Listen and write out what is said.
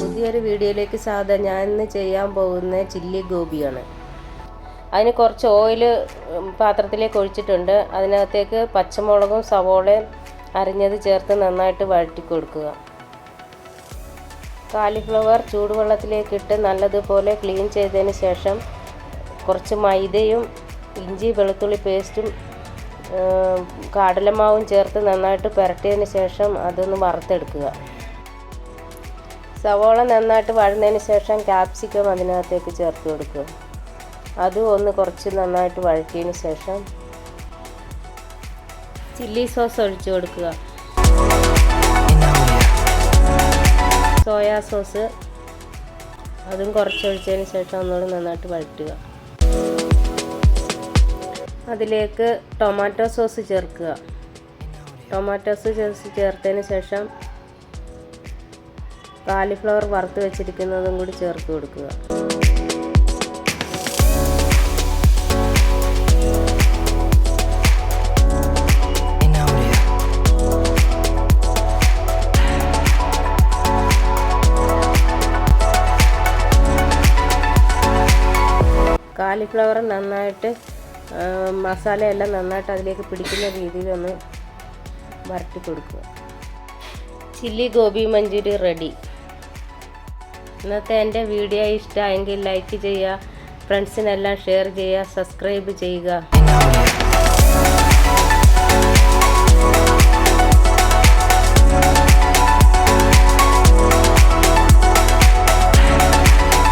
പുതിയൊരു വീഡിയോയിലേക്ക് സ്വാഗതം. ഞാൻ ഇന്ന് ചെയ്യാൻ പോകുന്ന ചില്ലി ഗോപിയാണ്. അതിന് കുറച്ച് ഓയിൽ പാത്രത്തിലേക്ക് ഒഴിച്ചിട്ടുണ്ട്. അതിനകത്തേക്ക് പച്ചമുളകും സവോളയും അരിഞ്ഞത് ചേർത്ത് നന്നായിട്ട് വഴറ്റി കൊടുക്കുക. കാലിഫ്ലവർ ചൂടുവെള്ളത്തിലേക്കിട്ട് നല്ലതുപോലെ ക്ലീൻ ചെയ്തതിന് ശേഷം കുറച്ച് മൈദയും ഇഞ്ചി വെളുത്തുള്ളി പേസ്റ്റും കടലമാവും ചേർത്ത് നന്നായിട്ട് പുരട്ടിയതിന് ശേഷം അതൊന്ന് വറുത്തെടുക്കുക. സവോള നന്നായിട്ട് വഴന്നതിന് ശേഷം ക്യാപ്സിക്കം അതിനകത്തേക്ക് ചേർത്ത് കൊടുക്കുക. അതും ഒന്ന് കുറച്ച് നന്നായിട്ട് വഴറ്റിയതിന് ശേഷം ചില്ലി സോസ് ഒഴിച്ചു കൊടുക്കുക. സോയാ സോസ് അതും കുറച്ച് ഒഴിച്ചതിന് ശേഷം ഒന്നുകൂടി നന്നായിട്ട് വഴറ്റുക. അതിലേക്ക് ടൊമാറ്റോ സോസ് ചേർക്കുക. ടൊമാറ്റോ സോസ് ചേർത്തതിന് ശേഷം കാലിഫ്ലവർ വറുത്ത് വെച്ചിരിക്കുന്നതും കൂടി ചേർത്ത് കൊടുക്കുക. കാലിഫ്ലവർ നന്നായിട്ട് മസാലയെല്ലാം നന്നായിട്ട് അതിലേക്ക് പിടിക്കുന്ന രീതിയിൽ ഒന്ന് വരട്ടി കൊടുക്കുക. Chilli gobi Manchurian ready. ഇന്നത്തെ എൻ്റെ വീഡിയോ ഇഷ്ടമായെങ്കിൽ ലൈക്ക് ചെയ്യുക, ഫ്രണ്ട്സിനെല്ലാം ഷെയർ ചെയ്യുക, സബ്സ്ക്രൈബ് ചെയ്യുക.